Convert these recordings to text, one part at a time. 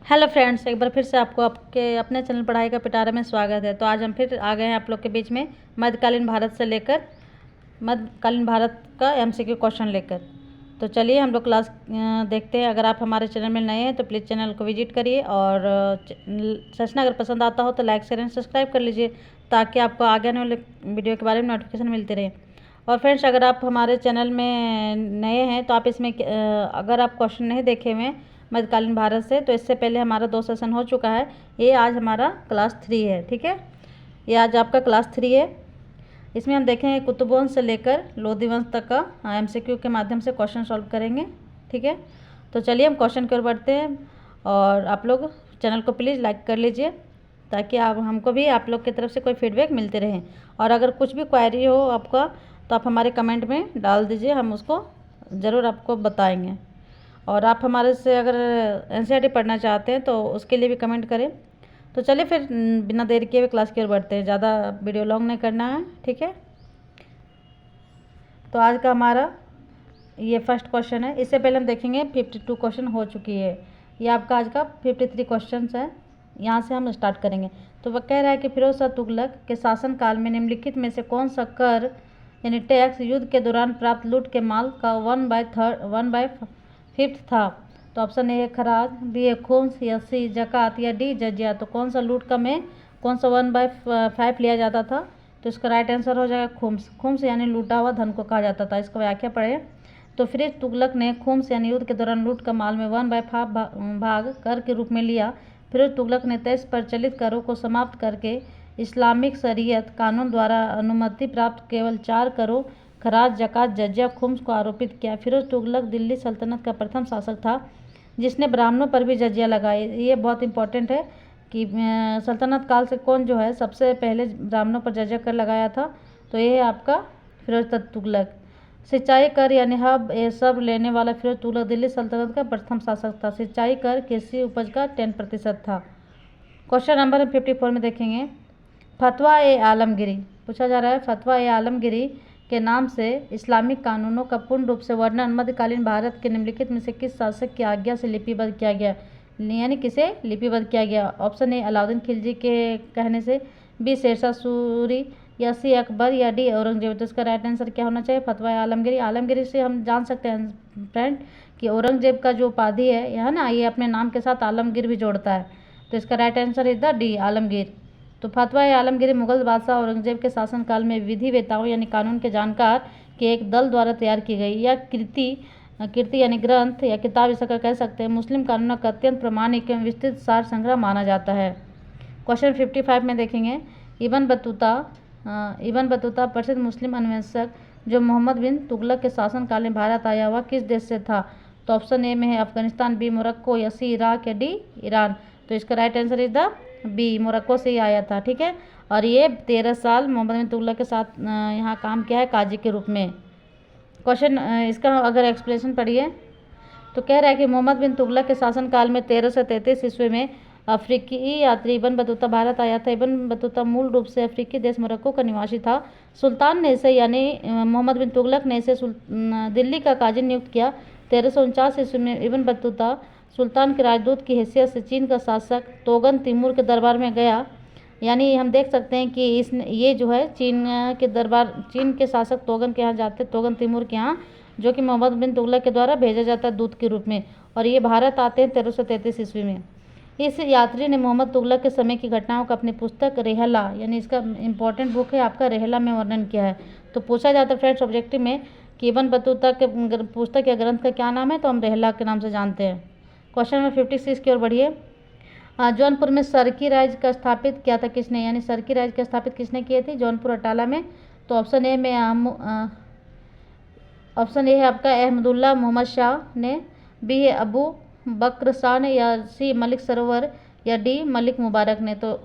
Hello friends, एक बार फिर से आपको आपके अपने चैनल पढ़ाई का पिटारा में स्वागत है। तो आज हम फिर आ गए हैं आप लोग के बीच में मध्यकालीन भारत से लेकर मध्यकालीन भारत का एमसीक्यू क्वेश्चन लेकर। तो चलिए हम लोग क्लास देखते हैं। अगर आप हमारे चैनल में नए हैं तो प्लीज़ चैनल को विजिट करिए और सेशन अगर पसंद आता हो तो लाइक शेयर एंड सब्सक्राइब कर लीजिए ताकि आपको आगे आने वाले वीडियो के बारे में नोटिफिकेशन मिलती रहे। और फ्रेंड्स, अगर आप हमारे चैनल में नए हैं तो आप इसमें अगर आप क्वेश्चन नहीं देखे हुए मध्यकालीन भारत से, तो इससे पहले हमारा 2 सेशन हो चुका है। ये आज हमारा क्लास 3 है, ठीक है। ये आज आपका क्लास 3 है। इसमें हम देखेंगे कुतुब वंश से लेकर लोधी वंश तक का एमसीक्यू के माध्यम से क्वेश्चन सॉल्व करेंगे, ठीक है। तो चलिए हम क्वेश्चन की ओर बढ़ते हैं और आप लोग चैनल को प्लीज़ लाइक कर लीजिए ताकि आप हमको भी आप लोग की तरफ से कोई फीडबैक मिलते रहे। और अगर कुछ भी क्वेरी हो आपका तो आप हमारे कमेंट में डाल दीजिए, हम उसको ज़रूर आपको बताएंगे। और आप हमारे से अगर एनसीईआरटी पढ़ना चाहते हैं तो उसके लिए भी कमेंट करें। तो चलिए फिर बिना देर किए हुए क्लास की ओर बढ़ते हैं। ज़्यादा वीडियो लॉन्ग नहीं करना है, ठीक है। तो आज का हमारा ये फर्स्ट क्वेश्चन है। इससे पहले हम देखेंगे 52 क्वेश्चन हो चुकी है। ये आपका आज का 53 क्वेश्चन है। यहाँ से हम स्टार्ट करेंगे। तो वह कह रहा है कि फिरोज शाह तुगलक के शासनकाल में निम्नलिखित में से कौन सा कर यानी टैक्स युद्ध के दौरान प्राप्त लूट के माल का 1/5 था। तो ऑप्शन ए है खराज, बी है खुम्स, या सी जक़ात, या डी जजिया। तो कौन सा लूट का में कौन सा 1/5 लिया जाता था? तो इसका राइट आंसर हो जाएगा खुम्स। खुम्स यानी लूटा हुआ धन को कहा जाता था। इसका व्याख्या पढ़े तो फिरोज तुगलक ने खुम्स यानी युद्ध के दौरान लूट का माल में 1/5 भाग कर के रूप में लिया। फिरोज तुगलक ने 23 प्रचलित करों को समाप्त करके इस्लामिक शरीयत कानून द्वारा अनुमति प्राप्त केवल 4 करों खराज, जक़ात, जजिया, खुम्स को आरोपित किया। फिरोज तुगलक दिल्ली सल्तनत का प्रथम शासक था जिसने ब्राह्मणों पर भी जजिया लगाई। ये बहुत इंपॉर्टेंट है कि सल्तनत काल से कौन जो है सबसे पहले ब्राह्मणों पर जजिया कर लगाया था। तो ये है आपका फिरोज तुगलक। सिंचाई कर यानी हब ये सब लेने वाला फिरोज तुगलक दिल्ली सल्तनत का प्रथम शासक था। सिंचाई कर कृषि उपज का 10% था। क्वेश्चन नंबर 54 में देखेंगे। फतवा ए आलमगिरी पूछा जा रहा है। फतवा ए आलमगिरी के नाम से इस्लामिक कानूनों का पूर्ण रूप से वर्णन मध्यकालीन भारत के निम्नलिखित में से किस शासक की आज्ञा से लिपिबद्ध किया गया, यानी किसे लिपिबद्ध किया गया? ऑप्शन ए अलाउद्दीन खिलजी के कहने से, बी शेरशाह सूरी, या सी अकबर, या डी औरंगजेब। तो इसका राइट आंसर क्या होना चाहिए? फतवा आलमगिरी। आलमगिरी से हम जान सकते हैं फ्रेंड कि औरंगजेब का जो उपाधि है ना, ये अपने नाम के साथ आलमगीर भी जोड़ता है। तो इसका right answer is the D Alamgir. तो फतवा आलमगीर मुगल बादशाह औरंगजेब के शासनकाल में विधिवेताओं यानी कानून के जानकार के एक दल द्वारा तैयार की गई यह कृति यानी ग्रंथ या किताब इसका कह सकते हैं मुस्लिम कानूनों का अत्यंत प्रामाणिक एवं विस्तृत सार संग्रह माना जाता है। क्वेश्चन 55 में देखेंगे। इब्न बतूता प्रसिद्ध मुस्लिम अन्वेषक जो मोहम्मद बिन तुगलक के शासनकाल में भारत आया वह किस देश से था? तो ऑप्शन ए में है अफगानिस्तान, बी मोरक्को, या सी इराक, या डी ईरान। तो इसका right answer is the B Morocco से ही आया था, ठीक है। और ये 13 साल मोहम्मद बिन तुगलक के साथ यहाँ काम किया है काजी के रूप में। क्वेश्चन इसका अगर एक्सप्लेनेशन पढ़िए तो कह रहा है कि मोहम्मद बिन तुगलक के शासनकाल में 1333 ईस्वी में अफ्रीकी यात्री इब्न बतूता भारत आया था। इब्न बतूता मूल रूप से अफ्रीकी देश मोरक्को का निवासी था। सुल्तान ने इसे यानी मोहम्मद बिन तुगलक ने इसे दिल्ली का काजी नियुक्त किया। 1349 ईस्वी में इब्न बतूता सुल्तान के राजदूत की हैसियत से चीन का शासक तोगन तिमूर के दरबार में गया। यानी हम देख सकते हैं कि ये जो है चीन के शासक तोगन के यहाँ जाते, तोगन तिमूर के यहाँ, जो कि मोहम्मद बिन तुगलक के द्वारा भेजा जाता है दूत के रूप में। और ये भारत आते हैं 1333 ईस्वी में। इस यात्री ने मोहम्मद तुगलक के समय की घटनाओं का अपनी पुस्तक रेहला यानी इसका इंपॉर्टेंट बुक है आपका रेहला में वर्णन किया है। तो पूछा जाता है फ्रेंड्स ऑब्जेक्टिव में कि इब्न बतूता के पुस्तक या ग्रंथ का क्या नाम है, तो हम रेहला के नाम से जानते हैं। क्वेश्चन नंबर 56 की ओर बढ़िए। जौनपुर में सरकी राज का स्थापित किया था किसने, यानी सरकी राज का स्थापित किसने किए थे जौनपुर अटाला में? तो ऑप्शन ए में ऑप्शन ए है आपका अहमदुल्ला मोहम्मद शाह ने, बी है अबू बकर शाह ने, या सी मलिक सरोवर, या डी मलिक मुबारक ने। तो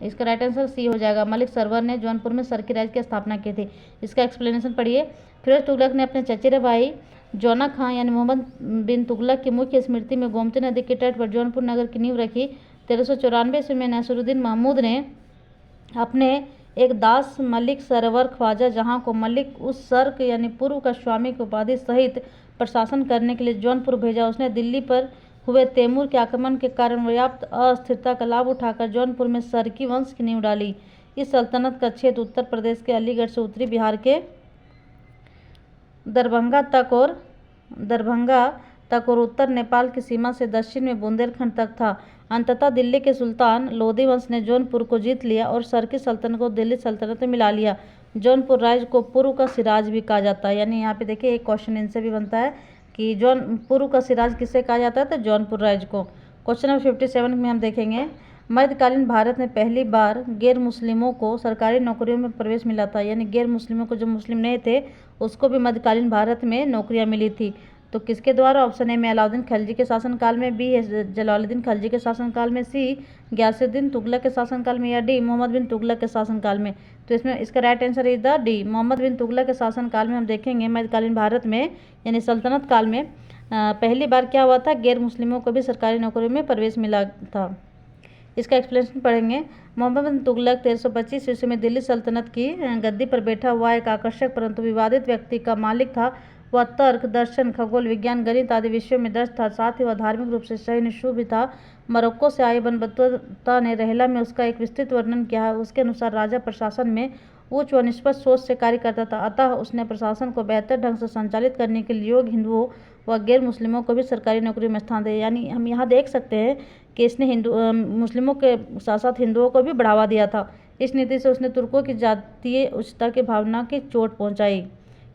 इसका राइट आंसर सी हो जाएगा। मलिक सरोवर ने जौनपुर में सरकी राज की स्थापना की थी। इसका एक्सप्लेनेशन पढ़िए। फिरोज तुगलक ने अपने चचेरे भाई जौना खां यानी मोहम्मद बिन तुगलक की मुख्य स्मृति में गोमती नदी के तट पर जौनपुर नगर की नींव रखी। 1394 ईस्वी में नसरुद्दीन महमूद ने अपने एक दास मलिक सरवर ख्वाजा जहां को मलिक उस सर्क यानी पूर्व का स्वामी की उपाधि सहित प्रशासन करने के लिए जौनपुर भेजा। उसने दिल्ली पर हुए तैमूर के आक्रमण के कारण पर्याप्त अस्थिरता का लाभ उठाकर जौनपुर में सरकी वंश की नींव डाली। इस सल्तनत का क्षेत्र उत्तर प्रदेश के अलीगढ़ से उत्तरी बिहार के दरभंगा तक और उत्तर नेपाल की सीमा से दक्षिण में बुंदेलखंड तक था। अंततः दिल्ली के सुल्तान लोधी वंश ने जौनपुर को जीत लिया और सरकी सल्तनत को दिल्ली सल्तनत में मिला लिया। जौनपुर राज्य को पूर्व का सिराज भी कहा जाता है। यानी यहाँ पे देखिए एक क्वेश्चन इनसे भी बनता है कि पूर्व का सिराज किसे कहा जाता है, तो जौनपुर राज्य को। क्वेश्चन नंबर 57 में हम देखेंगे, मध्यकालीन भारत में पहली बार गैर मुस्लिमों को सरकारी नौकरियों में प्रवेश मिला था। यानी गैर मुस्लिमों को, जो मुस्लिम नहीं थे, उसको भी मध्यकालीन भारत में नौकरियां मिली थी। तो किसके द्वारा? ऑप्शन ए में अलाउद्दीन खिलजी के शासनकाल में, बी है जलालुद्दीन खिलजी के शासनकाल में, सी गयासुद्दीन तुगलक के शासनकाल में, या डी मोहम्मद बिन तुगलक के शासनकाल में। तो इसमें इसका right answer is the D, Muhammad bin Tughlaq के शासनकाल में हम देखेंगे मध्यकालीन भारत में यानी सल्तनत काल में पहली बार क्या हुआ था, गैर मुस्लिमों को भी सरकारी नौकरियों में प्रवेश मिला था। इसका एक्सप्लेनेशन पढ़ेंगे। मोहम्मद बिन तुगलक 1325 ईस्वी में दिल्ली सल्तनत की गद्दी पर बैठा हुआ एक आकर्षक परंतु विवादित व्यक्ति का मालिक था। वह तर्क, दर्शन, खगोल विज्ञान, गणित आदि विषयों में दक्ष था। साथ ही वह धार्मिक रूप से सहिष्णु भी था। मोरक्को से आए इब्न बतूता ने रहला में उसका एक विस्तृत वर्णन किया है। उसके अनुसार राजा प्रशासन में उच्च व निष्पक्ष सोच से कार्य करता था, अतः उसने प्रशासन को बेहतर ढंग से संचालित करने के लिए योग्य हिंदुओं व गैर मुस्लिमों को भी सरकारी नौकरी में स्थान दिया। यानी हम यहाँ देख सकते हैं कि इसने मुस्लिमों के साथ साथ हिंदुओं को भी बढ़ावा दिया था। इस नीति से उसने तुर्कों की जातीय उच्चता की भावना की चोट पहुँचाई।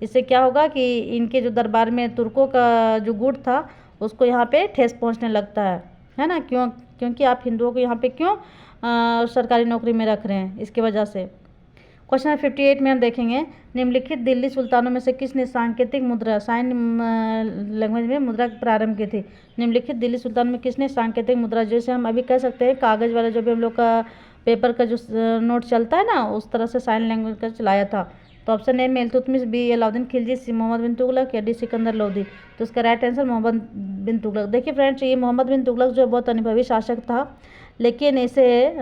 इससे क्या होगा कि इनके जो दरबार में तुर्कों का जो गुट था उसको यहाँ पे ठेस पहुँचने लगता है ना। क्योंकि आप हिंदुओं को यहाँ पे क्यों सरकारी नौकरी में रख रहे हैं, इसकी वजह से। क्वेश्चन नंबर 58 में हम देखेंगे, निम्नलिखित दिल्ली सुल्तानों में से किसने सांकेतिक मुद्रा साइन लैंग्वेज में मुद्रा प्रारंभ की थी? निम्नलिखित दिल्ली सुल्तानों में किसने सांकेतिक मुद्रा, जैसे हम अभी कह सकते हैं कागज़ वाला जो भी हम लोग का पेपर का जो नोट चलता है ना, उस तरह से साइन लैंग्वेज का चलाया था। तो ऑप्शन ए में इल्तुतमिश, बी अलाउद्दीन खिलजी, सी मोहम्मद बिन तुगलक, या डी सिकंदर लोदी। तो इसका राइट आंसर मोहम्मद बिन तुगलक। देखिए फ्रेंड्स, ये मोहम्मद बिन तुगलक जो बहुत अनुभवी शासक था, लेकिन इसे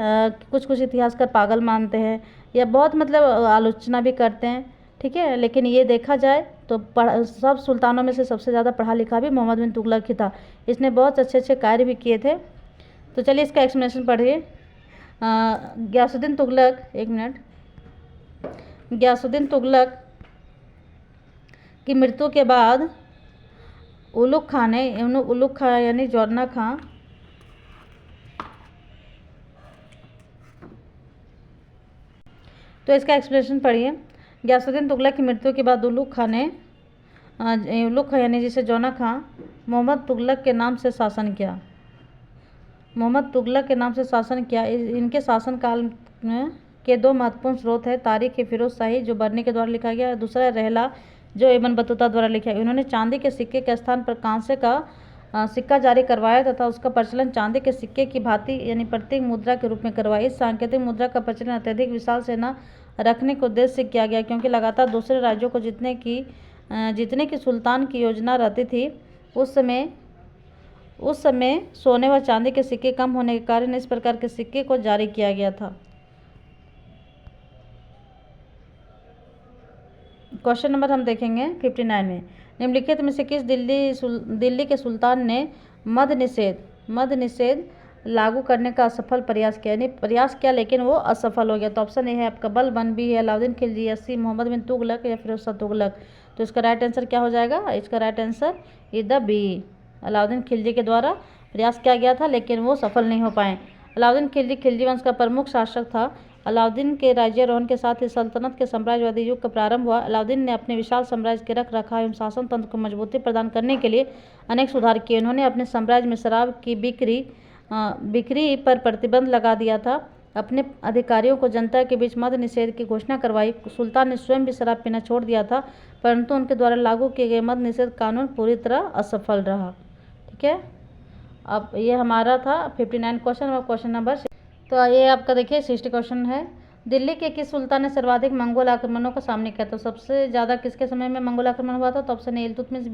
कुछ इतिहासकार पागल मानते हैं या बहुत मतलब आलोचना भी करते हैं, ठीक है। लेकिन ये देखा जाए तो सब सुल्तानों में से सबसे ज़्यादा पढ़ा लिखा भी मोहम्मद बिन तुगलक ही था। इसने बहुत अच्छे कार्य भी किए थे। तो चलिए इसका एक्सप्लेनेशन पढ़िए। गयासुद्दीन तुगलक, एक मिनट, गयासुद्दीन तुगलक की मृत्यु के बाद उलुग खां यानी जौना खां तो इसका एक्सप्लेनेशन पढ़िए। गयासुद्दीन तुगलक की मृत्यु के बाद उलुग खां यानी जिसे जौना खां मोहम्मद तुगलक के नाम से शासन किया। इनके शासनकाल के दो महत्वपूर्ण स्रोत है, तारीख फिरोज शाही जो बर्नी के द्वारा लिखा गया, दूसरा रहला जो इब्न बतूता द्वारा लिखा गया। इन्होंने चांदी के सिक्के के स्थान पर कांसे का सिक्का जारी करवाया तथा उसका प्रचलन चांदी के सिक्के की भांति यानी प्रतीक मुद्रा के रूप में करवाया। इस सांकेतिक मुद्रा का प्रचलन अत्यधिक विशाल सेना रखने के उद्देश्य से किया गया, क्योंकि लगातार दूसरे राज्यों को जीतने की सुल्तान की योजना रहती थी। उस समय सोने व चांदी के सिक्के कम होने के कारण इस प्रकार के सिक्के को जारी किया गया था। क्वेश्चन नंबर हम देखेंगे 59 में, निम्नलिखित में से किस दिल्ली के सुल्तान ने मद्य निषेध लागू करने का असफल प्रयास किया? यानी प्रयास किया लेकिन वो असफल हो गया। तो ऑप्शन ए है आपका बलबन, बी है अलाउद्दीन खिलजी, या सी मोहम्मद बिन तुगलक, या फिर फिरोज तुगलक। तो इसका राइट आंसर क्या हो जाएगा? इसका right answer is the B, Alauddin Khilji के द्वारा प्रयास किया गया था लेकिन वो सफल नहीं हो पाए। अलाउद्दीन खिलजी वंश का प्रमुख शासक था। अलाउद्दीन के राज्यारोहण के साथ ही सल्तनत के साम्राज्यवादी युग का प्रारंभ हुआ। अलाउद्दीन ने अपने विशाल साम्राज्य के रख रखाव एवं शासन तंत्र को मजबूती प्रदान करने के लिए अनेक सुधार किए। उन्होंने अपने साम्राज्य में शराब की बिक्री पर प्रतिबंध लगा दिया था। अपने अधिकारियों को जनता के बीच मद्य निषेध की घोषणा करवाई। सुल्तान ने स्वयं भी शराब पीना छोड़ दिया था, परंतु उनके द्वारा लागू किए गए मद्य निषेध कानून पूरी तरह असफल रहा। ठीक है, अब ये हमारा था 59 क्वेश्चन और क्वेश्चन नंबर। तो ये आपका देखिए 60 क्वेश्चन है। दिल्ली के किस सुल्तान ने सर्वाधिक मंगोल आक्रमणों का सामना किया? तो सबसे ज़्यादा किसके समय में मंगोल आक्रमण हुआ था? तो ऑप्शन ए इल्तुतमिश,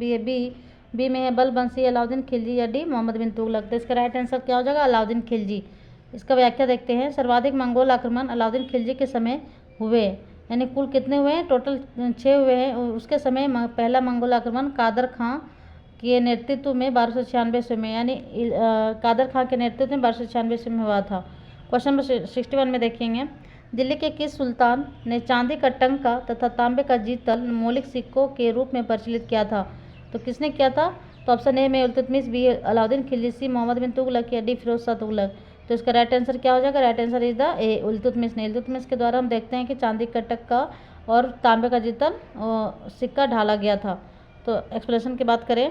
बी में है बलबंसी, अलाउद्दीन खिलजी, या डी मोहम्मद बिन तुगलक। तो इसका राइट आंसर क्या हो जाएगा? अलाउद्दीन खिलजी। इसका व्याख्या देखते हैं। सर्वाधिक मंगोल आक्रमण अलाउद्दीन खिलजी के समय हुए, यानी कुल कितने हुए हैं? टोटल 6 हुए हैं। उसके समय पहला मंगोल आक्रमण कादर खां के नेतृत्व में 1296 ईस्वी में, यानी कादर खां के नेतृत्व में 1296 ईस्वी में हुआ था। क्वेश्चन नंबर 61 में देखेंगे, दिल्ली के किस सुल्तान ने चांदी का टंका तथा तांबे का जीतल मौलिक सिक्कों के रूप में प्रचलित किया था? तो किसने किया था? तो ऑप्शन ए में इल्तुतमिश, बी अलाउद्दीन खिलजी, मोहम्मद बिन तुगलक या डी फिरोज शाह तुगलक। तो इसका राइट आंसर क्या हो जाएगा? राइट आंसर इज द ए, इल्तुतमिश ने। इल्तुतमिश के द्वारा हम देखते हैं कि चांदी का टक्का और तांबे का जीतल सिक्का ढाला गया था। तो एक्सप्लेनेशन की बात करें,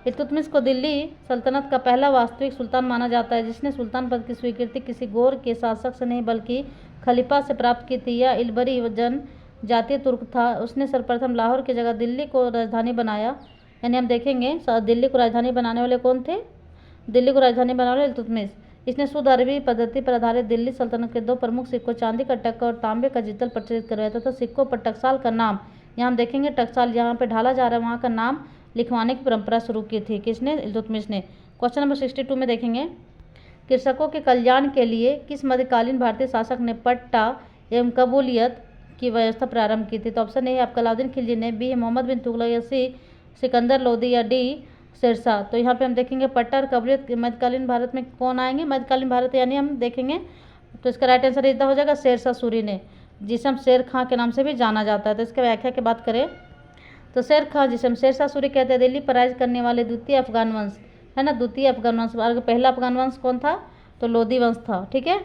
इल्तुतमिश को दिल्ली सल्तनत का पहला वास्तविक सुल्तान माना जाता है, जिसने सुल्तान पद की स्वीकृति किसी गौर के शासक से नहीं बल्कि खलीफा से प्राप्त की थी। यह इलबरी जन जातीय तुर्क था। उसने सर्वप्रथम लाहौर की जगह दिल्ली को राजधानी बनाया। यानी हम देखेंगे दिल्ली को राजधानी बनाने वाले कौन थे? दिल्ली को राजधानी बनाने वाले इल्तुतमिश। इसने शुद्ध अरबी पद्धति पर आधारित दिल्ली सल्तनत के 2 प्रमुख सिक्कों चांदी का टक्का और तांबे का जीतल प्रचलित करवाया था। तो सिक्कों पर टकसाल का नाम, यहाँ हम देखेंगे टकसाल जहाँ पे ढाला जा रहा है वहाँ का नाम लिखवाने की परंपरा शुरू की थी। किसने? इल्तुतमिश ने। क्वेश्चन नंबर 62 में देखेंगे, कृषकों के कल्याण के लिए किस मध्यकालीन भारतीय शासक ने पट्टा एवं कबूलियत की व्यवस्था प्रारंभ की थी? तो ऑप्शन ए आपका अलाउद्दीन खिलजी ने, बी मोहम्मद बिन तुगलक या सी सिकंदर लोदी या डी शेरशाह। तो यहाँ पे हम देखेंगे पट्टा और कबूलियत मध्यकालीन भारत में कौन आएंगे? मध्यकालीन भारत यानी हम देखेंगे तो इसका राइट आंसर इतना हो जाएगा शेरशाह सूरी ने, जिसे हम शेर खां के नाम से भी जाना जाता है। तो इसके व्याख्या की बात करें तो शेर खां, जिसे हम शेरशाह सूरी कहते हैं, दिल्ली पर राज करने वाले द्वितीय अफगान वंश है ना, द्वितीय अफगान वंश। पहला अफगान वंश कौन था? तो लोदी वंश था। ठीक है,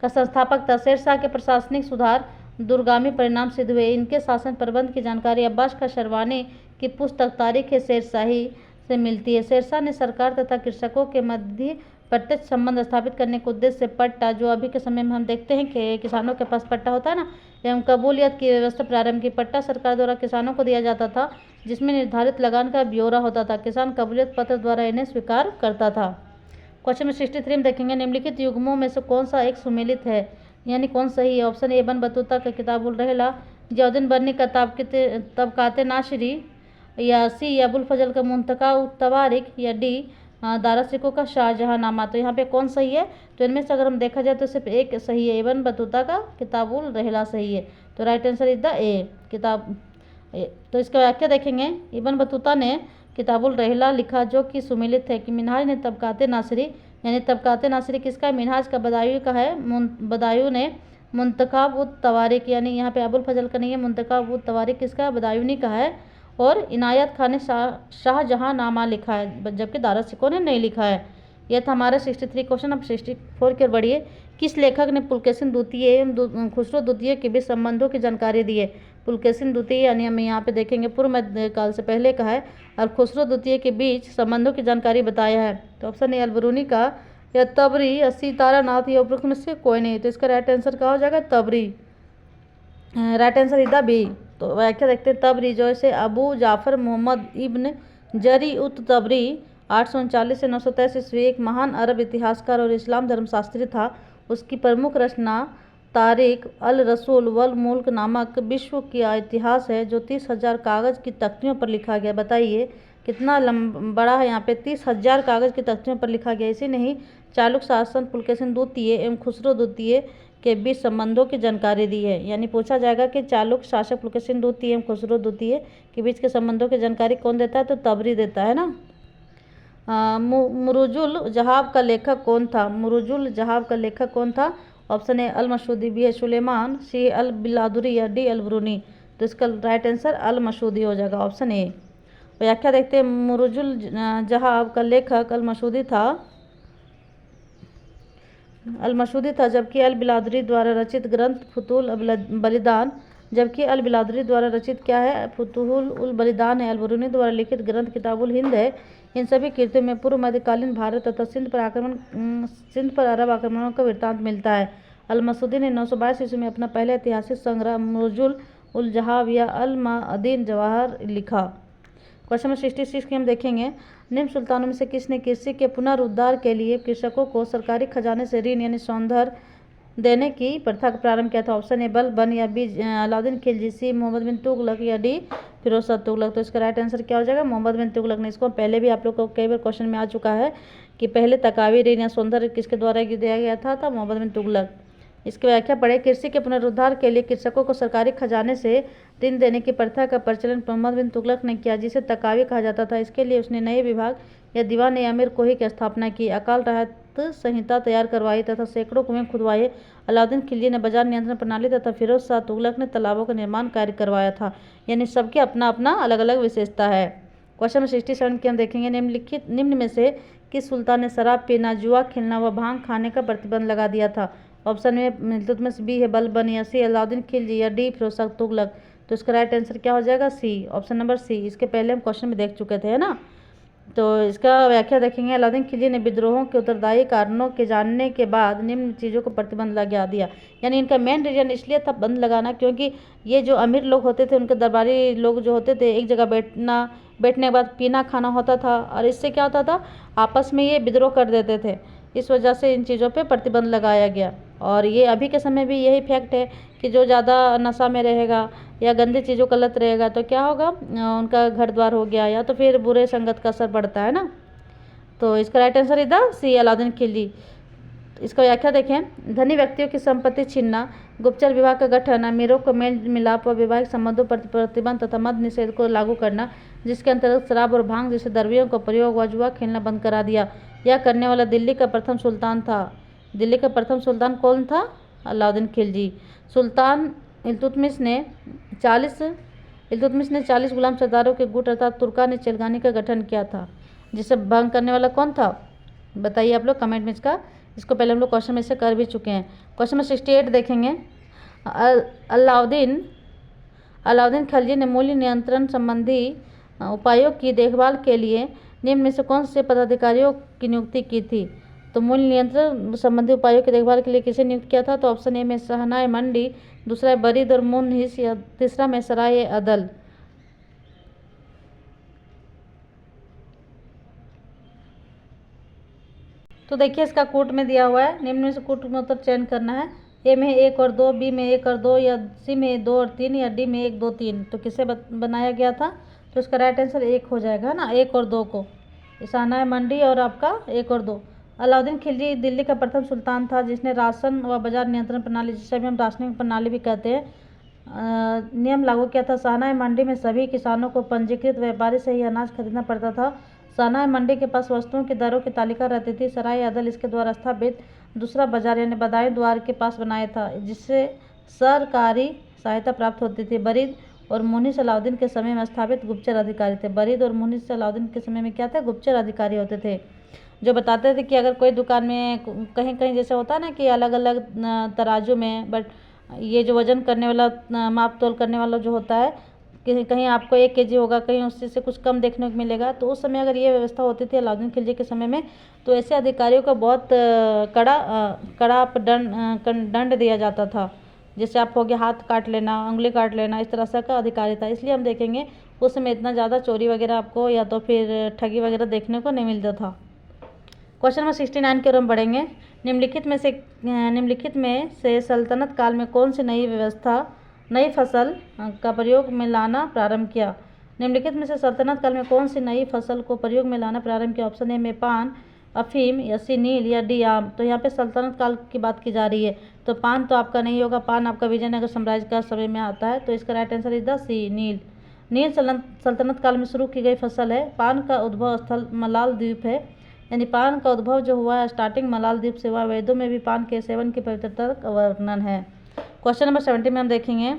का संस्थापक था। शेरशाह के प्रशासनिक सुधार दूरगामी परिणाम सिद्ध हुए। इनके शासन प्रबंध की जानकारी अब्बास का शरवानी की पुस्तक तारीख शेरशाही से मिलती है। शेरशाह ने सरकार तथा कृषकों के मध्य प्रत्यक्ष संबंध स्थापित करने के उद्देश्य से पट्टा, जो अभी के समय में हम देखते हैं कि किसानों के पास पट्टा होता है ना, एवं कबूलियत की व्यवस्था प्रारंभ की। पट्टा सरकार द्वारा किसानों को दिया जाता था, जिसमें निर्धारित लगान का ब्यौरा होता था। किसान कबूलियत पत्र द्वारा इन्हें स्वीकार करता था। क्वेश्चन नंबर 63 में देखेंगे, निम्नलिखित युग्मों में से कौन सा एक सुमेलित है, यानी कौन सही है? ऑप्शन ए इब्न बतूता का किताबुल रहला, जियाउद्दीन बर्नी का तबकात नासिरी, या सी अबुल फजल का मुंतका तवारिक, या डी दारासिको का शाहजहांनामा। तो यहाँ पे कौन सही है? तो इनमें से अगर हम देखा जाए तो सिर्फ एक सही है, इब्न बतूता का किताबुल रहला सही है। तो राइट आंसर इज द ए किताब। तो इसका व्याख्या देखेंगे, इब्न बतूता ने किताबुल रहला लिखा जो कि सुमेलित है, कि मिनहाज ने तबकात नासिरी, यानी तबकात नासिरी किसका? मिनहाज का बदायूं का है। बदायूं ने मुंतखाब उत तवारिक, यानी यहाँ पे अबुल फजल का नहीं है, मुंतखाब उत तवारिक किसका? बदायूनी का है। और इनायत खान ने शाहजहांनामा लिखा है, जबकि दारासिको ने नहीं लिखा है। यह था हमारा 63 क्वेश्चन। अब 64 की ओर बढ़िए। किस लेखक ने पुलकेशिन द्वितीय एवं खुसरो द्वितीय के बीच संबंधों की जानकारी दी है? पुलकेशिन द्वितीय यानी हम यहाँ पे देखेंगे पूर्व मध्यकाल से पहले का है, और खुसरो द्वितीय के बीच संबंधों की जानकारी बताया है। तो ऑप्शन ए अलबरूनी का, या तबरी, या सी तारानाथ, या उपरोक्त में से कोई नहीं। तो इसका राइट आंसर क्या हो जाएगा? Tabari. Right answer is the B. तो व्याख्या देखते हैं, तबरी जो है अबू जाफर मोहम्मद इब्न जरी उत तबरी 839 से 923 ईस्वी एक महान अरब इतिहासकार और इस्लाम धर्मशास्त्री था। उसकी प्रमुख रचना तारिक अल रसूल वल मुल्क नामक विश्व का इतिहास है, जो 30,000 कागज़ की तख्तियों पर लिखा गया। बताइए कितना बड़ा है यहाँ पे, 30,000 कागज़ की तख्तियों पर लिखा गया। इसी नहीं चालुक्य शासन पुलकेशिन द्वितीय एवं खुसरो द्वितीय के बीच संबंधों की जानकारी दी है। यानी पूछा जाएगा कि चालुक्य शासक पुलकेशिन द्वितीय एवं खुसरो द्वितीय के बीच के संबंधों की जानकारी कौन देता है? तो तबरी देता है ना। मुरुजुल जहाब का लेखक कौन था? मुरुजुल जहाब का लेखक कौन था? Option A Al Masudi, B Sulaiman, C Al Baladhuri, या डी अलबरूनी। तो इसका राइट आंसर अल मसूदी हो जाएगा, ऑप्शन ए। व्याख्या देखते हैं, मुरुजुल जहाब का लेखक अल मसूदी था, जबकि अल बिलादुरी द्वारा रचित ग्रंथ फुतूल बलिदान, जबकि अल बिलादुरी द्वारा रचित क्या है? फुतूहुल उल बलिदान है। अलबरूनी द्वारा लिखित ग्रंथ किताबुल हिंद है। इन सभी कृतियों में पूर्व मध्यकालीन भारत तथा सिंध पर अरब आक्रमणों का वृत्तांत मिलता है। अल मसूदी ने 922 ईस्वी में अपना पहला ऐतिहासिक संग्रह मुरुजुल उल जहाब या अल माअदीन जवाहर लिखा। क्वेश्चन नंबर 66 की हम देखेंगे, निम्न सुल्तानों में से किसने कृषि के पुनरुद्धार के लिए कृषकों को सरकारी खजाने से ऋण यानी सौंदर्य देने की प्रथा का प्रारंभ किया था? ऑप्शन ए बलबन, या बी अलाउद्दीन खिलजी, सी मोहम्मद बिन तुगलक, या डी फिरोज शाह तुगलक। तो इसका राइट आंसर क्या हो जाएगा? मोहम्मद बिन तुगलक ने। इसको पहले भी आप लोग को कई बार क्वेश्चन में आ चुका है कि पहले तकावी ऋण या सौंदर्य किसके द्वारा दिया गया था? मोहम्मद बिन तुगलक। इसकी व्याख्या पढ़े। कृषि के पुनरुद्धार के लिए कृषकों को सरकारी खजाने से ऋण देने की प्रथा का प्रचलन मोहम्मद बिन तुगलक ने किया, जिसे तकावी कहा जाता था। इसके लिए उसने नए विभाग या दीवान ए अमीर कोही की स्थापना की, अकाल राहत संहिता तैयार करवाई तथा सैकड़ों कुएं खुदवाए। अलाउद्दीन खिलजी ने बाजार नियंत्रण प्रणाली तथा फिरोज शाह तुगलक ने तालाबों का निर्माण कार्य करवाया था। यानी सबके अपना अपना अलग अलग विशेषता है। क्वेश्चन नंबर 67 की हम देखेंगे, निम्न में से किस सुल्तान ने शराब पीना, जुआ खेलना व भांग खाने का प्रतिबंध लगा दिया था? ऑप्शन ए इल्तुतमिश, बी है बलबन, या सी अलाउद्दीन खिलजी, या डी फिरोज शाह तुगलक। तो इसका राइट आंसर क्या हो जाएगा? सी, ऑप्शन नंबर सी। इसके पहले हम क्वेश्चन में देख चुके थे, है ना। तो इसका व्याख्या देखेंगे। अलाउद्दीन खिलजी ने विद्रोहों के उत्तरदायी कारणों के जानने के बाद निम्न चीज़ों को प्रतिबंध लगा दिया। यानी इनका मेन रीजन इसलिए था बंद लगाना क्योंकि ये जो अमीर लोग होते थे, उनके दरबारी लोग जो होते थे, एक जगह बैठने के बाद पीना खाना होता था, और इससे क्या होता था, आपस में ये विद्रोह कर देते थे। इस वजह से इन चीज़ों पे प्रतिबंध लगाया गया। और ये अभी के समय भी यही फैक्ट है कि जो ज़्यादा नशा में रहेगा या गंदी चीज़ों का लत रहेगा तो क्या होगा, उनका घर द्वार हो गया, या तो फिर बुरे संगत का असर पड़ता है ना। तो इसका राइट आंसर इधर सी, अलाउद्दीन खिलजी। इसका व्याख्या देखें। धनी व्यक्तियों की संपत्ति छीनना, गुप्तचर विभाग का गठन, अमीरों को मेल मिलाप व वैवाहिक संबंधों पर प्रतिबंध तथा मद्य निषेध को लागू करना, जिसके अंतर्गत शराब और भांग जैसे द्रव्यों का प्रयोग व जुआ खेलना बंद करा दिया। यह करने वाला दिल्ली का प्रथम सुल्तान था। दिल्ली का प्रथम सुल्तान कौन था? अलाउद्दीन खिलजी। सुल्तान इल्तुतमिश ने 40 गुलाम सरदारों के गुट अर्थात तुर्का ने चेलगानी का गठन किया था, जिसे भंग करने वाला कौन था? बताइए आप लोग कमेंट में इसको पहले हम लोग क्वेश्चन में से कर भी चुके हैं। क्वेश्चन नंबर 68 देखेंगे। अलाउद्दीन खिलजी ने मूल्य नियंत्रण संबंधी उपायों की देखभाल के लिए निम्न में से कौन से पदाधिकारियों की नियुक्ति की थी? तो मूल्य नियंत्रण संबंधी उपायों की देखभाल के लिए किसे नियुक्त किया था? तो ऑप्शन ए में शहनाए मंडी, दूसरा है बरीद और मुन्हिस, या तीसरा में सराय अदल। तो देखिए इसका कोट में दिया हुआ है, निम्न में से कोट में उत्तर चयन करना है। ए में 1 और 2, बी में 1 और 2, या सी में 2 और 3, या डी में 1, 2, 3। तो किसे बनाया गया था? तो इसका राइट आंसर 1 हो जाएगा ना, 1 और 2 को, शहनाए मंडी और आपका 1 और 2। अलाउद्दीन खिलजी दिल्ली का प्रथम सुल्तान था जिसने राशन व बाजार नियंत्रण प्रणाली, जिसे भी हम राशनिंग प्रणाली भी कहते हैं, नियम लागू किया था। शहनाए मंडी में सभी किसानों को पंजीकृत व्यापारी से ही अनाज खरीदना पड़ता था। शहनाए मंडी के पास वस्तुओं की दरों की तालिका रहती थी। सराय अदल इसके द्वारा स्थापित दूसरा बाजार यानी बदायूं द्वार के पास बनाया था, जिससे सरकारी सहायता प्राप्त होती थी। बरीद और मुन्हिस अलाउद्दीन के समय में स्थापित गुप्तचर अधिकारी थे। बरीद और मुन्हिस अलाउद्दीन के समय में क्या थे? गुप्तचर अधिकारी होते थे, जो बताते थे कि अगर कोई दुकान में कहीं कहीं जैसे होता है ना कि अलग अलग तराजू में, बट ये जो वजन करने वाला माप तोल करने वाला जो होता है, कहीं कहीं आपको 1 kg होगा, कहीं उससे से कुछ कम देखने को मिलेगा। तो उस समय अगर ये व्यवस्था होती थी अलाउद्दीन खिलजी के समय में, तो ऐसे अधिकारियों को बहुत कड़ा दंड दिया जाता था। जैसे आप हो गया हाथ काट लेना, उंगली काट लेना, इस तरह से का अधिकारी था। इसलिए हम देखेंगे उस समय इतना ज़्यादा चोरी वगैरह आपको या तो फिर ठगी वगैरह देखने को नहीं मिलता था। क्वेश्चन नंबर 69 की ओर हम बढ़ेंगे। निम्नलिखित में से सल्तनत काल में कौन सी नई फसल का प्रयोग में लाना प्रारंभ किया? निम्नलिखित में से सल्तनत काल में कौन सी नई फसल को प्रयोग में लाना प्रारंभ किया? ऑप्शन ए में पान, अफीम, या सी नील, या डी आम। तो यहाँ पे सल्तनत काल की बात की जा रही है, तो पान तो आपका नहीं होगा, पान आपका विजयनगर साम्राज्य का समय में आता है। तो इसका राइट आंसर इज द सी, नील। नील सल्तनत काल में शुरू की गई फसल है। पान का उद्भव स्थल मलाल द्वीप है, यानी पान का उद्भव जो हुआ है स्टार्टिंग मलाल द्वीप से हुआ। वेदों में भी पान के सेवन की पवित्रता का वर्णन है। क्वेश्चन नंबर 70 में हम देखेंगे।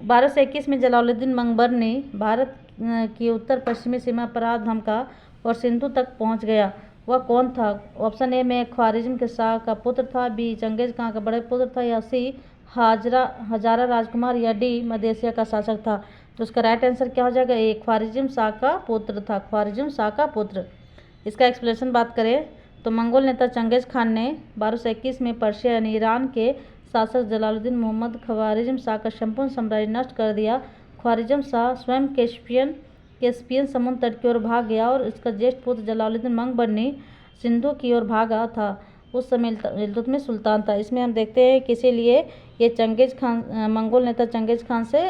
1221 में जलालुद्दीन मंगबर ने भारत की उत्तर पश्चिमी सीमा पर धमका और सिंधु तक पहुंच गया। वह कौन था? ऑप्शन ए में ख्वारिज्म के शाह का पुत्र था, बी चंगेज खां का बड़े पुत्र था, या सी हजारा राजकुमार, या डी मध्य एशिया का शासक था। तो उसका राइट आंसर क्या हो जाएगा? ए, ख्वारिज्म शाह का पुत्र था, ख्वारिज्म शाह का पुत्र। इसका एक्सप्लेनेशन बात करें तो मंगोल नेता चंगेज खान ने 1221 में पर्शिया यानी ईरान के शासक जलालुद्दीन मोहम्मद ख्वारिज्म शाह का संपूर्ण साम्राज्य नष्ट कर दिया। ख्वारिज्म शाह स्वयं कैस्पियन समुद्र तट की ओर भाग गया और इसका ज्येष्ठ पुत्र जलालुद्दीन मंगबर ने सिंधु की ओर भागा था। उस समय इल्तुतमिश सुल्तान था। इसमें हम देखते हैं कि इसीलिए ये चंगेज खान, मंगोल नेता चंगेज खान से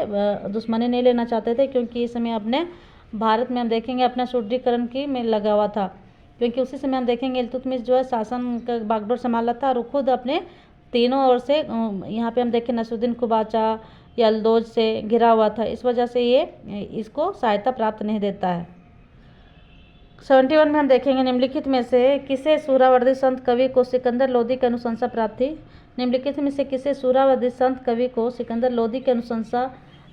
दुश्मनी नहीं लेना चाहते थे, क्योंकि इस समय अपने भारत में हम देखेंगे अपना सुदृढ़ीकरण की में लगा हुआ था, क्योंकि उसी समय हम देखेंगे इल्तुतमिश जो है शासन का बागडोर संभाला था और खुद अपने तीनों ओर से यहाँ पे हम देखें नसरुद्दीन कुबाचा यल्दौज से घिरा हुआ था, इस वजह से ये इसको सहायता प्राप्त नहीं देता है। 71 में हम देखेंगे निम्नलिखित में से किसे सुहरावर्दी संत कवि को सिकंदर लोदी की अनुशंसा प्राप्त थी। निम्नलिखित में से किसे सुहरावर्दी संत कवि को सिकंदर लोदी की अनुशंसा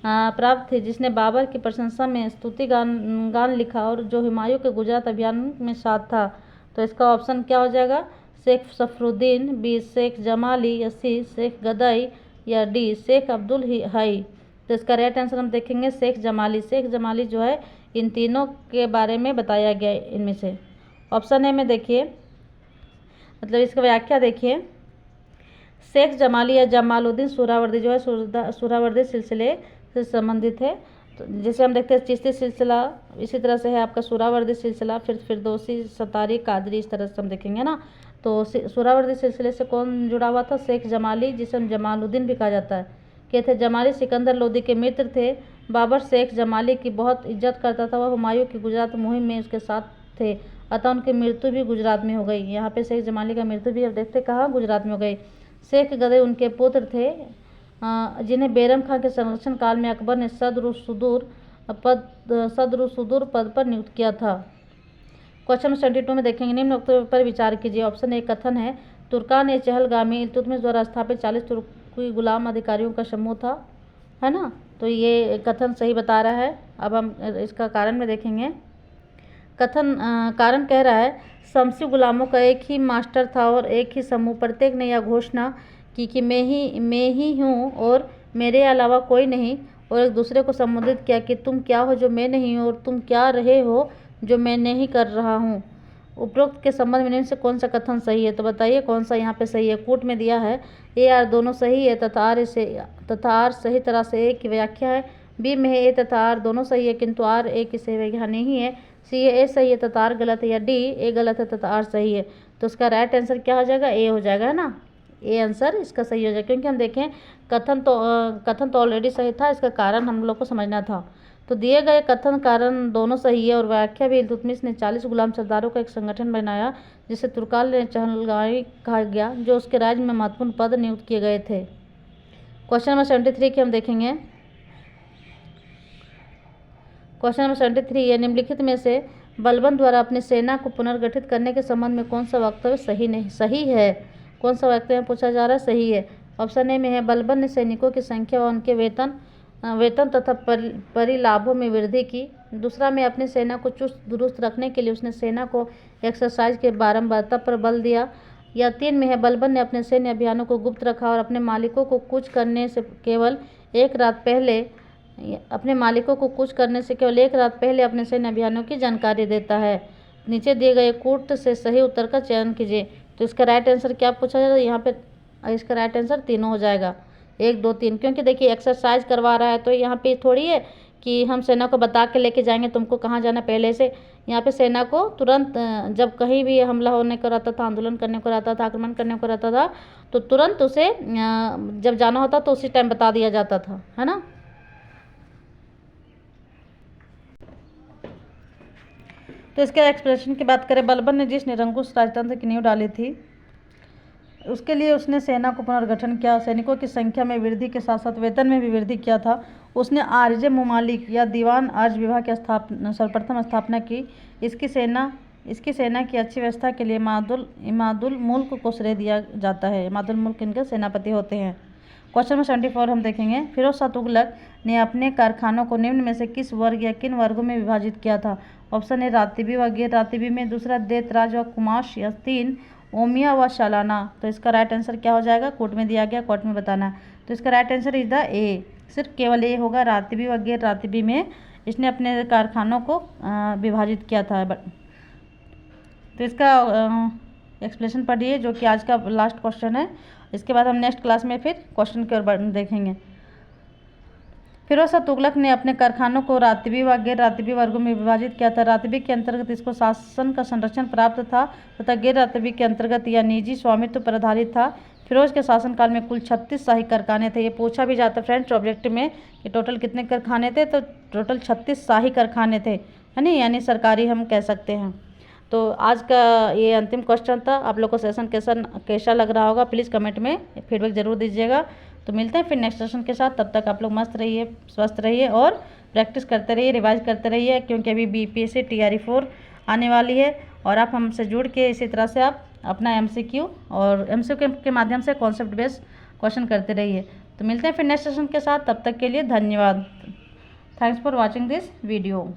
प्राप्त थी, जिसने बाबर की प्रशंसा में स्तुति गान लिखा और जो हुमायूं के गुजरात अभियान में साथ था। तो इसका ऑप्शन क्या हो जाएगा, शेख सफरुद्दीन, बी शेख जमाली, या सी शेख गदाई, या डी शेख अब्दुल हाई। तो इसका राइट आंसर हम देखेंगे शेख जमाली। शेख जमाली जो है इन तीनों के बारे में बताया गया है इनमें से। ऑप्शन ए में देखिए, मतलब इसका व्याख्या देखिए, शेख जमाली या जमालुद्दीन सुहरावर्दी जो है सुहरावर्दी सिलसिले से संबंधित है। तो जैसे हम देखते हैं चिश्ती सिलसिला, इसी तरह से है आपका सुहरावर्दी सिलसिला, फिर फिरदौसी, सतारी, कादरी, इस तरह से हम देखेंगे ना। तो सुहरावर्दी सिलसिले से कौन जुड़ा हुआ था, शेख जमाली, जिसे हम जमालुद्दीन भी कहा जाता है। कहते जमाली सिकंदर लोदी के मित्र थे। बाबर शेख जमाली की बहुत इज्जत करता था, वह हुमायूं की गुजरात मुहिम में उसके साथ थे, अतः उनकी मृत्यु भी गुजरात में हो गई। यहाँ पे शेख जमाली का मृत्यु भी अब देखते कहाँ, गुजरात में हो गई। शेख गदई उनके पुत्र थे, जिन्हें बैरम खां के संरक्षण काल में अकबर ने सदर सुदूर पद पर नियुक्त किया था। क्वेश्चन 72 में देखेंगे, निम्न वक्तव्य पर विचार कीजिए। ऑप्शन ए कथन है तुर्कान ए चहलगामी इल्तुतमिश द्वारा स्थापित 40 तुर्की गुलाम अधिकारियों का समूह था, है ना। तो ये कथन सही बता रहा है। अब हम इसका कारण में देखेंगे। कारण कह रहा है शमसी गुलामों का एक ही मास्टर था और एक ही समूह। प्रत्येक ने यह घोषणा की कि मैं ही हूँ और मेरे अलावा कोई नहीं, और एक दूसरे को संबोधित किया कि तुम क्या हो जो मैं नहीं हूँ, और तुम क्या रहे हो जो मैं नहीं कर रहा हूँ। उपरोक्त के संबंध में इनसे कौन सा कथन सही है, तो बताइए कौन सा यहाँ पे सही है। कूट में दिया है ए आर दोनों सही है तथा आर सही तरह से ए की व्याख्या है। बी में है ए तथा आर दोनों सही है किंतु आर ए की सही व्याख्या नहीं है। सी ए सही है तथा आर गलत है, या डी ए गलत है तथा आर सही है। तो उसका राइट आंसर क्या हो जाएगा, ए हो जाएगा, है ना। ए आंसर इसका सही हो जाएगा, क्योंकि हम देखें कथन तो ऑलरेडी सही था, इसका कारण हम लोग को समझना था। तो दिए गए कथन कारण दोनों सही है और व्याख्या भी। इल्तुतमिश ने 40 गुलाम सरदारों का एक संगठन बनाया जिसे तुर्काल ने चहलगामी कहा गया, जो उसके राज्य में महत्वपूर्ण पद नियुक्त किए गए थे। क्वेश्चन नंबर 73 की हम देखेंगे। क्वेश्चन नंबर 73 है, निम्नलिखित में से बलबन द्वारा अपनी सेना को पुनर्गठित करने के संबंध में कौन सा वक्तव्य सही है। कौन सा वक्तव्य पूछा जा रहा है, सही है। ऑप्शन ए में है बलबन ने सैनिकों की संख्या व उनके वेतन तथा परिलाभों में वृद्धि की। दूसरा में अपनी सेना को चुस्त दुरुस्त रखने के लिए उसने सेना को एक्सरसाइज के बारंबारता पर बल दिया। या 3 में है बलबन ने अपने सैन्य अभियानों को गुप्त रखा और अपने मालिकों को कूच करने से केवल एक रात पहले अपने सैन्य अभियानों की जानकारी देता है। नीचे दिए गए कूट से सही उत्तर का चयन कीजिए। तो इसका राइट आंसर क्या पूछा जाएगा यहाँ पे, इसका राइट आंसर तीनों हो जाएगा, 1 2 3। क्योंकि देखिए एक्सरसाइज करवा रहा है, तो यहाँ पे थोड़ी है कि हम सेना को बता के लेके जाएंगे तुमको कहाँ जाना पहले से। यहाँ पे सेना को तुरंत जब कहीं भी हमला होने को रहता था, आंदोलन करने को रहता था, आक्रमण करने को रहता था, तो तुरंत उसे जब जाना होता तो उसी टाइम बता दिया जाता था, है ना। तो इसके एक्सप्रेशन की बात करें, बलबन ने जिस निरंकुश राजतंत्र की नींव डाली थी उसके लिए उसने सेना को पुनर्गठन किया, सैनिकों की संख्या में वृद्धि के साथ साथ वेतन में भी वृद्धि किया था। उसने आरजे मुमालिक या दीवान आर्ज विभाग की सर्वप्रथम स्थापना की। इसकी सेना की अच्छी व्यवस्था के लिए इमादुल मुल्क को श्रेय दिया जाता है। इमादुल मुल्क इनके सेनापति होते हैं। क्वेश्चन नंबर 74 हम देखेंगे। फिरोज शाह तुगलक ने अपने कारखानों को निम्न में से किस वर्ग या किन वर्गों में विभाजित किया था। ऑप्शन ए रातिबी व गैर रातिबी में, दूसरा दैतराज व कुमाश, या 3 ओमिया व सालाना। तो इसका राइट आंसर क्या हो जाएगा, कोर्ट में दिया गया, कोर्ट में बताना। तो इसका राइट आंसर इज द ए, सिर्फ केवल ए होगा। रातिबी व गैर रातिबी में इसने अपने कारखानों को विभाजित किया था। तो इसका एक्सप्लेनेशन पढ़िए, जो कि आज का लास्ट क्वेश्चन है। इसके बाद हम नेक्स्ट क्लास में फिर क्वेश्चन के ओर देखेंगे। फिरोज शाह तुगलक ने अपने कारखानों को रातिबी व गैर रातिबी वर्गों में विभाजित किया था। रातिबी के अंतर्गत इसको शासन का संरक्षण प्राप्त था तथा गैर रातिबी के अंतर्गत यह निजी स्वामित्व पर आधारित था। फिरोज के शासनकाल में कुल 36 शाही कारखाने थे। ये पूछा भी जाता फ्रेंड्स ऑब्जेक्टिव में कि टोटल कितने कारखाने थे, तो टोटल 36 शाही कारखाने थे, है ना, यानी सरकारी हम कह सकते हैं। तो आज का ये अंतिम क्वेश्चन था। आप लोग को सेशन कैसा लग रहा होगा, प्लीज़ कमेंट में फीडबैक ज़रूर दीजिएगा। तो मिलते हैं फिर नेक्स्ट सेशन के साथ। तब तक आप लोग मस्त रहिए, स्वस्थ रहिए और प्रैक्टिस करते रहिए, रिवाइज करते रहिए, क्योंकि अभी BPSC TRE 4 आने वाली है। और आप हमसे जुड़ के इसी तरह से आप अपना MCQ और MCQ के माध्यम से कॉन्सेप्ट बेस्ड क्वेश्चन करते रहिए। तो मिलते हैं फिर नेक्स्ट सेशन के साथ। तब तक के लिए धन्यवाद। Thanks for watching this video.